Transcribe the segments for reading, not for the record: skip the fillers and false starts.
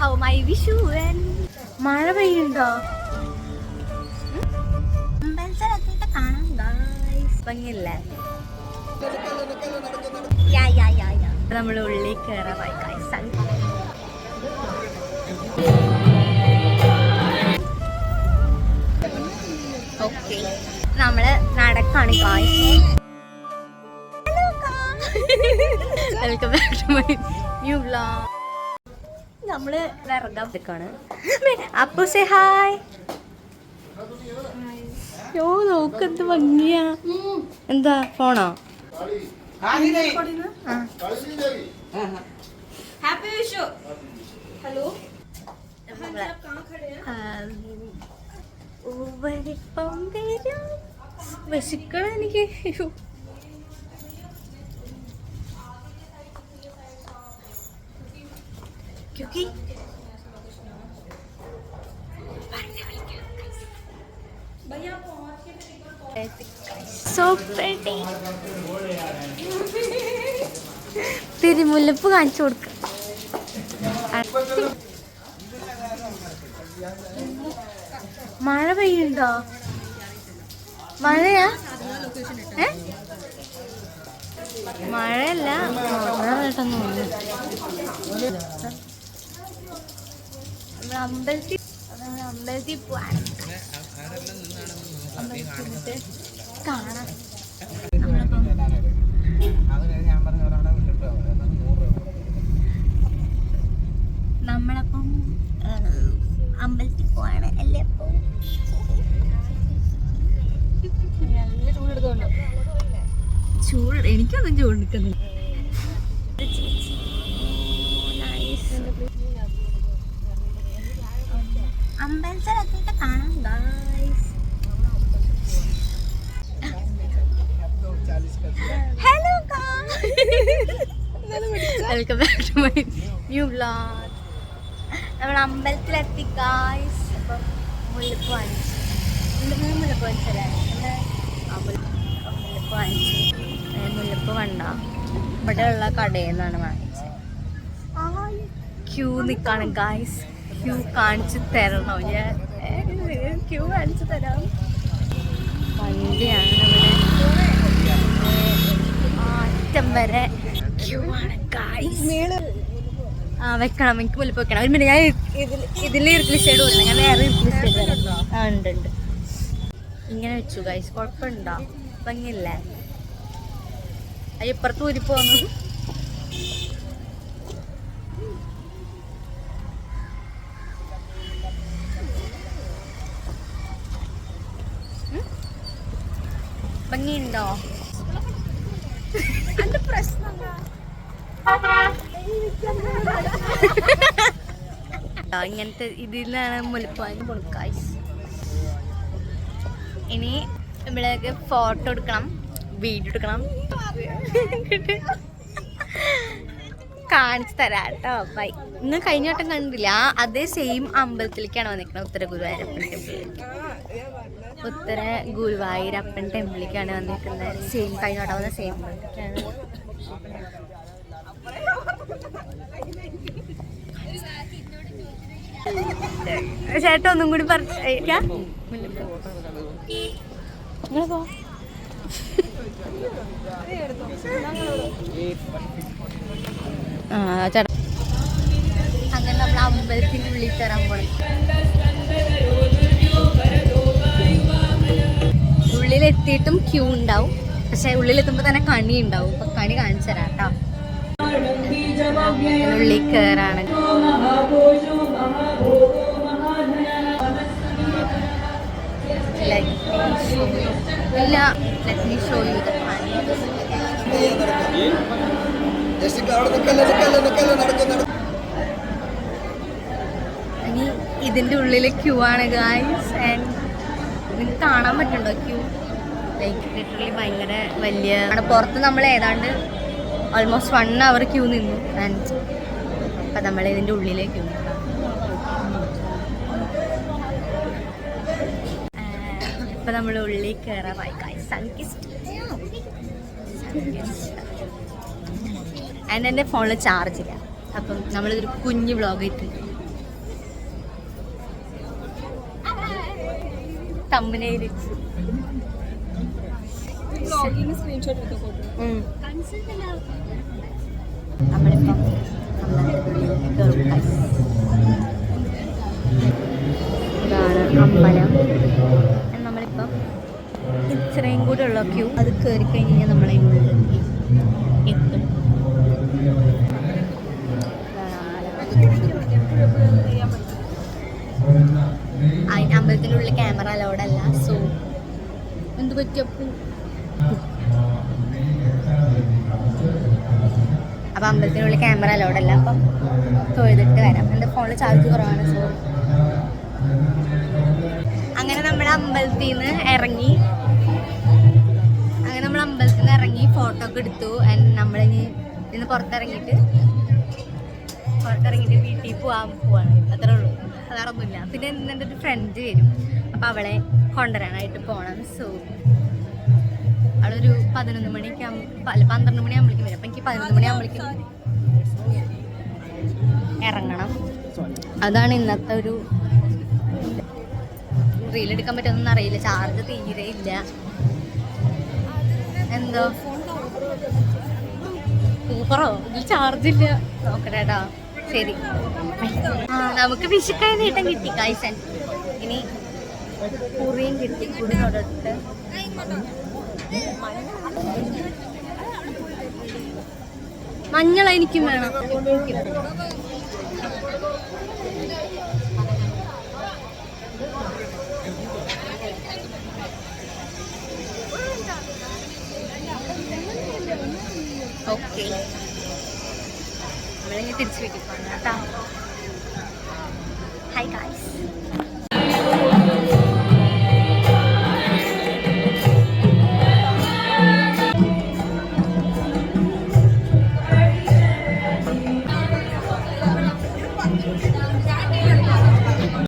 how my Vishu മഴ പെയ്യുണ്ടോ? അമ്പലത്തിലെത്തിയിട്ട് കാണാം guys. ഭംഗിയല്ലേ? നമ്മൾ ഉള്ളിൽ കയറാമായി ഗായ്സ്. ഓക്കെ, നമ്മള് നടക്കാണ് guys. Welcome back to my new vlog. നമ്മള് വിറകാണ്. Appu say hi. യോ നോക്കെന്ത് ഭംഗിയാ. എന്താ ഫോണോ? हैप्पी विशु. हेलो വിശക്കണം എനിക്ക്. क्योंकि so pretty. തിരുമുല്ലപ്പ് കാണിച്ചു കൊടുക്ക. മഴ പെയ്യുണ്ടോ? മഴയാ? മഴയല്ല, മഴ കേട്ടെന്ന് തോന്നുന്നു. അമ്പലത്തിൽ പോവാണ്. കാണാം. നമ്മളപ്പം അമ്പലത്തിൽ പോവാണ് അല്ലേ? അപ്പൊ ചൂട് എനിക്കൊന്നും ചൂടെടുക്കുന്നില്ല. അമ്പലത്തിലെത്തിയിട്ട് കാണാം guys. Hello welcome back to my new vlog. നമ്മൾ അമ്പലത്തിലെത്തി ഗായ്സ്. അപ്പം മുല്ലപ്പ് വാങ്ങിച്ചു. മുല്ലപ്പ് വാങ്ങിച്ചല്ലേ? മുല്ലപ്പ് വാങ്ങിച്ചു. മുല്ലപ്പ് കണ്ട ഇവിടെയുള്ള കടയിൽ നിന്നാണ് വാങ്ങിച്ചത്. ക്യൂ നിൽക്കാണ് ഗായ്സ്. ക്യൂ കാണിച്ചു തരണോ? ഞാൻ ക്യൂ കാണിച്ചു തരാം. വണ്ടിയാണ് ഇവിടെ അറ്റം വരെ ക്യൂ ആണ് ഗായ്സ്. വെക്കണം, എനിക്ക് മുല്ലപ്പ് വെക്കണം. ഒരു മിനിറ്റ്, ഞാൻ ഇതിൽ ഇരിക്കൽ ഷെയ്ഡ് ഇല്ല, ഞാൻ വേറെ ഇരിക്കൽ ഷെയ്ഡ് തരാം. ഉണ്ട്. ഇങ്ങനെ വെച്ചു ഗായ്സ്. കുഴപ്പമുണ്ടോ? ഭംഗിയില്ലേ? ഇപ്പുറത്ത് ഊരി പോന്നു. ഭംഗിയുണ്ടോ? ഇങ്ങനത്തെ ഇതിലാണ് മുല്ലപ്പാന് കൊടുക്കായ്. ഇനി ഇവിടേക്ക് ഫോട്ടോ എടുക്കണം, വീഡിയോ എടുക്കണം. കാണിച്ചു തരാം കേട്ടോ. ബൈ. ഇന്ന് കഴിഞ്ഞ വട്ടം കണ്ടില്ല, അതേ സെയിം അമ്പലത്തിലേക്കാണ് വന്നിരിക്കുന്നത്. ഉത്തര ഗുരുവായൂരപ്പൻ ടെമ്പിളിലേക്ക്. ഉത്തര ഗുരുവായൂരപ്പൻ ടെമ്പിളിലേക്കാണ് വന്നിരിക്കുന്നത്. സെയിം കഴിഞ്ഞ വട്ടം വന്ന സെയിം അമ്പലത്തിലേക്കാണ്. ചേട്ടാ ഒന്നും കൂടി പറഞ്ഞ ചേട്ടാ. അങ്ങനെ നമ്മൾ അമ്പലത്തിന്റെ ഉള്ളിൽ കയറാൻ പോയി. ഉള്ളിലെത്തിയിട്ടും ക്യൂ ഉണ്ടാവും. പക്ഷെ ഉള്ളിലെത്തുമ്പോ തന്നെ കണി ഉണ്ടാവും. അപ്പൊ കണി കാണിച്ചു തരാം കേട്ടോ. ഉള്ളിൽ കയറാണ്. ഇല്ല, let me show you the കണി. ഇനി ഇതിന്റെ ഉള്ളില് ക്യൂ ആണ് ഗായ്സ്. ആൻഡ് നിങ്ങൾക്ക് കാണാൻ പറ്റുന്നുണ്ടോ ക്യൂ? ലൈക്ക് ലിറ്ററലി ഭയങ്കര വലിയ. പുറത്ത് നമ്മൾ ഏതാണ്ട് ഓൾമോസ്റ്റ് 1 hour ക്യൂ നിന്നു. ആൻഡ് അപ്പം നമ്മൾ ഇതിൻ്റെ ഉള്ളിലേക്ക് ക്യൂ. ഇപ്പം നമ്മൾ ഉള്ളിൽ കയറാമായി. ആൻഡ് എൻ്റെ ഫോണിൽ ചാർജ് ഇല്ല. അപ്പം നമ്മളിതൊരു കുഞ്ഞ് വ്ളോഗ് ഇട്ട് തമ്പനയില് സ്ക്രീൻഷോട്ട് എടുത്തോ ഫോട്ടോ. നമ്മളിപ്പം ഇതാണ് അമ്പലം. നമ്മളിപ്പം ഇത്രയും കൂടെ ഉള്ള ക്യൂ അത് കയറി കഴിഞ്ഞാൽ നമ്മളെ ഉള്ളിൽ എത്തും. അതിന് അമ്പലത്തിനുള്ളിൽ ക്യാമറ അലൗഡല്ല. സോ എന്ത് പറ്റിയപ്പോൾ അപ്പം അമ്പലത്തിനുള്ളിൽ ക്യാമറ അലൗഡല്ല. അപ്പം തൊഴുതിട്ട് വരാം. എൻ്റെ ഫോണിൽ ചാർജ് കുറവാണ്. സോ അങ്ങനെ നമ്മൾ അമ്പലത്തിൽ നിന്ന് ഇറങ്ങി ഫോട്ടോ ഒക്കെ എടുത്തു. നമ്മളിനി ഇന്ന് പുറത്തിറങ്ങിയിട്ട് വീട്ടിൽ പോവാണ്. അത്രേ ഉള്ളൂ, വേറൊന്നുമില്ല. പിന്നെ എൻ്റെ ഒരു ഫ്രണ്ട് വരും, അപ്പം അവളെ കൊണ്ടുവരാനായിട്ട് പോകണം. സോ അവളൊരു 11 മണിക്ക് 12 മണിയാകുമ്പോഴേക്കും വരും. അപ്പം എനിക്ക് 11 മണിയാകുമ്പോഴേക്കും ഇറങ്ങണം. അതാണ് ഇന്നത്തെ ഒരു റീലെടുക്കാൻ പറ്റുമെന്നൊന്നും അറിയില്ല. ചാർജ് തീരെ ഇല്ല. എന്തോ സൂപ്പറോ, ഇതിൽ ചാർജ് ഇല്ല. നോക്കണേട്ടാ. ശരി, നമുക്ക് വിഷുക്കായ നീട്ടം കിട്ടി കായ്സൻ. ഇനി കുറിയും കിട്ടി. കുടി തൊടട്ട് മഞ്ഞൾ എനിക്കും വേണം. ഓക്കെ, നമ്മളിങ്ങനെ തിരിച്ചു വീട്ടിൽ പോകണം കേട്ടോ. Hi guys.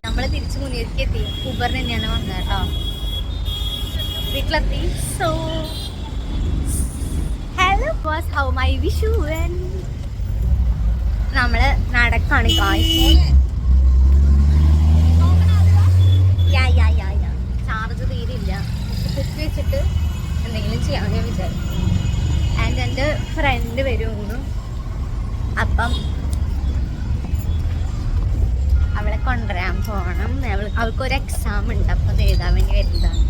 നമ്മള് തിരിച്ചു മുന്നിലേക്ക് എത്തി. ഊബറിന് തന്നെയാണ് വന്നത് കേട്ടോ. വീട്ടിലെത്തി. So hello was how my Vishu. നമ്മള് നടക്കാണ് ഗായ്സ്. ചാർജ് തീരില്ല. കുത്തി വെച്ചിട്ട് എന്തെങ്കിലും ചെയ്യാമെന്ന് ഞാൻ വിചാരിച്ചു. ആൻഡ് എൻ്റെ ഫ്രണ്ട് വരുമെന്ന്. അപ്പം അവളെ കൊണ്ടുവരാൻ പോകണം. അവൾക്കൊരു എക്സാം ഉണ്ട്. അപ്പം അത് എഴുതാൻ വേണ്ടി വരുന്നതാണ്.